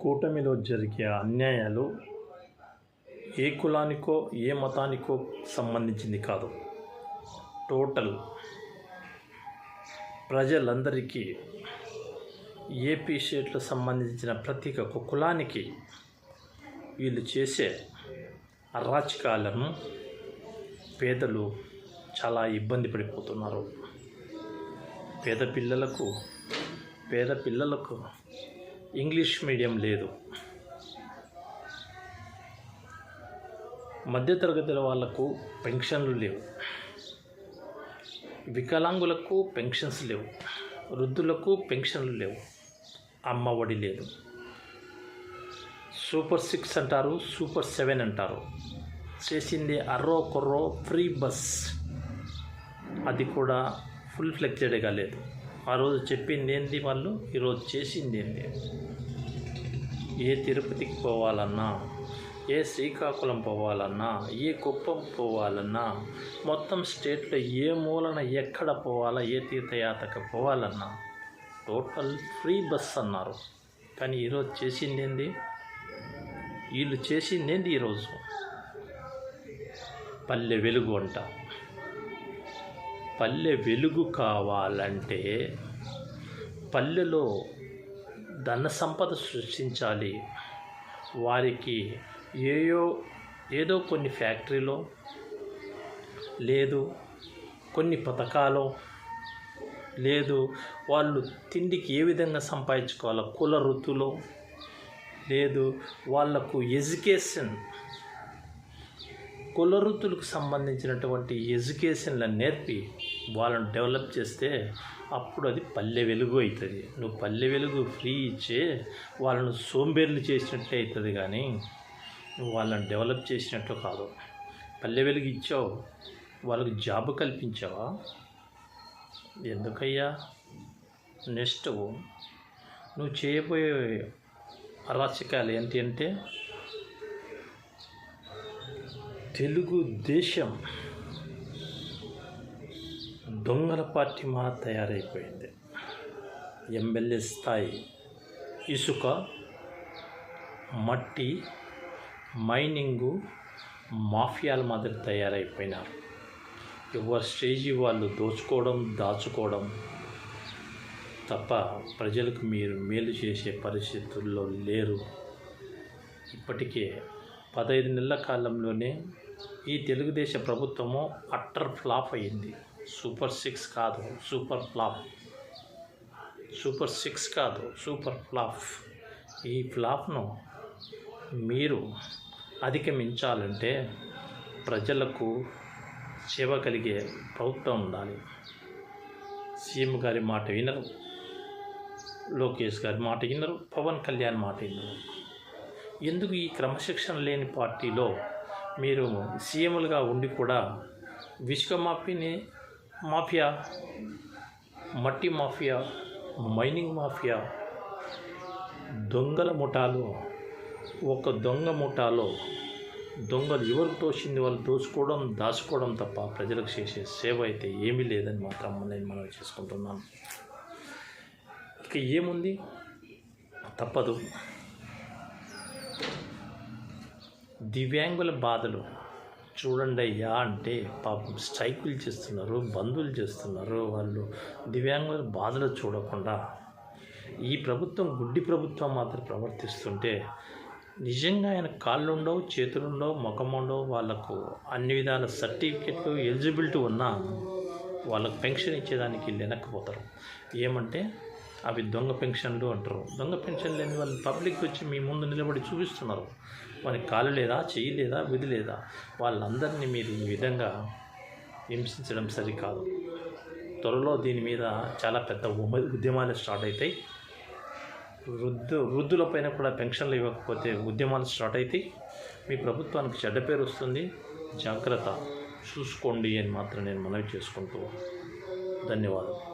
కూటమిలో జరిగే అన్యాయాలు ఏ కులానికో ఏ మతానికో సంబంధించింది కాదు. టోటల్ ప్రజలందరికీ ఏపీ స్టేట్లో సంబంధించిన ప్రతి ఒక్క కులానికి వీళ్ళు చేసే అరాచకాలను పేదలు చాలా ఇబ్బంది పడిపోతున్నారు. పేద పిల్లలకు ఇంగ్లీష్ మీడియం లేదు. మధ్యతరగతుల వాళ్లకు పెన్షన్లు లేవు, వికలాంగులకు పెన్షన్స్ లేవు, వృద్ధులకు పెన్షన్లు లేవు, అమ్మ ఒడి లేదు, సూపర్ 6 అంటారు, సూపర్ 7 అంటారు. చేసింది అర్రో కొర్రో ఫ్రీ బస్, అది కూడా ఫుల్ ఫ్లెక్జెడ్గా లేదు. ఆ రోజు చెప్పింది ఏంది, వాళ్ళు ఈరోజు చేసింది ఏంది? ఏ తిరుపతికి పోవాలన్నా, ఏ శ్రీకాకుళం పోవాలన్నా, ఏ కుప్పం పోవాలన్నా, మొత్తం స్టేట్లో ఏ మూలన ఎక్కడ పోవాలా, ఏ తీర్థయాత్రకు పోవాలన్నా టోటల్ ఫ్రీ బస్ అన్నారు. కానీ ఈరోజు చేసింది ఏంది? వీళ్ళు చేసింది ఏంది? ఈరోజు పల్లె వెలుగు అంట. పల్లె వెలుగు కావాలంటే పల్లెలో ధన సంపద సృష్టించాలి. వారికి ఏదో కొన్ని ఫ్యాక్టరీలో లేదు, కొన్ని పథకాలు లేదు, వాళ్ళు తిండికి ఏ విధంగా సంపాదించుకోవాలో కుల వృత్తులో లేదు, వాళ్లకు ఎడ్యుకేషన్ కుల వృత్తులకు సంబంధించినటువంటి ఎడ్యుకేషన్లను నేర్పి వాళ్ళని డెవలప్ చేస్తే అప్పుడు అది పల్లె వెలుగు అవుతుంది. నువ్వు పల్లె వెలుగు ఫ్రీ ఇచ్చే వాళ్ళను సోంబేర్లు చేసినట్లే అవుతుంది, కానీ నువ్వు వాళ్ళని డెవలప్ చేసినట్లు కాదు. పల్లె వెలుగు ఇచ్చావు, వాళ్ళకి జాబ్ కల్పించావా? ఎందుకయ్యా? నెక్స్ట్ నువ్వు చేయబోయే అరాచకాలు ఏంటి అంటే, తెలుగుదేశం దొంగల పార్టీ మా తయారైపోయింది. ఎమ్మెల్యే స్థాయి ఇసుక, మట్టి, మైనింగు మాఫియాల మాదిరి తయారైపోయినారు. ఎవరి స్టేజీ వాళ్ళు దోచుకోవడం, దాచుకోవడం తప్ప ప్రజలకు మీరు మేలు చేసే పరిస్థితుల్లో లేరు. ఇప్పటికే 15 నెలల కాలంలోనే ఈ తెలుగుదేశ ప్రభుత్వము అట్టర్ ఫ్లాప్ అయ్యింది. సూపర్ 6 కాదు, సూపర్ ఫ్లాప్. సూపర్ 6 కాదు, సూపర్ ఫ్లాప్. ఈ ఫ్లాప్ను మీరు అధిగమించాలంటే ప్రజలకు సేవ కలిగే ప్రభుత్వం ఉండాలి. సీఎం గారి మాట వినరు, లోకేష్ గారి మాట వినరు, పవన్ కళ్యాణ్ మాట వినరు. ఎందుకు ఈ క్రమశిక్షణ లేని పార్టీలో మీరు సీఎంలుగా ఉండి కూడా ఇసుక మాఫియా, మట్టి మాఫియా, మైనింగ్ మాఫియా, దొంగల ముఠాలు, ఒక దొంగ ముఠాలో దొంగలు ఎవరు తోచింది వాళ్ళు దోచుకోవడం, దాచుకోవడం తప్ప ప్రజలకు చేసే సేవ అయితే ఏమీ లేదని మాత్రం నేను మనవి చేసుకుంటున్నాను. ఇక ఏముంది, తప్పదు. దివ్యాంగుల బాధలు చూడండి అయ్యా అంటే పాపం స్ట్రైకులు చేస్తున్నారు, బంధువులు చేస్తున్నారు. వాళ్ళు దివ్యాంగుల బాధలు చూడకుండా ఈ ప్రభుత్వం గుడ్డి ప్రభుత్వం మాత్రం ప్రవర్తిస్తుంటే నిజంగా ఆయన కాళ్ళు ఉండవు, చేతులు ఉండవు, ముఖం ఉండవు, వాళ్ళకు అన్ని విధాల సర్టిఫికెట్లు ఎలిజిబిలిటీ ఉన్నా వాళ్ళకు పెన్షన్ ఇచ్చేదానికి లేనకపోతారు. ఏమంటే అవి దొంగ పెన్షన్లు అంటారు. దొంగ పెన్షన్ లేని వాళ్ళు పబ్లిక్ వచ్చి మీ ముందు నిలబడి చూపిస్తున్నారు. వారికి కాలు లేదా, చెయ్యి లేదా, విధి లేదా. వాళ్ళందరినీ మీరు ఈ విధంగా హింసించడం సరికాదు. త్వరలో దీని మీద చాలా పెద్ద ఉద్యమాలు స్టార్ట్ అవుతాయి. వృద్ధులపైన కూడా పెన్షన్లు ఇవ్వకపోతే ఉద్యమాలు స్టార్ట్ అవుతాయి. మీ ప్రభుత్వానికి చెడ్డ పేరు వస్తుంది. జాగ్రత్త చూసుకోండి అని మాత్రం నేను మనవి చేసుకుంటూ ధన్యవాదాలు.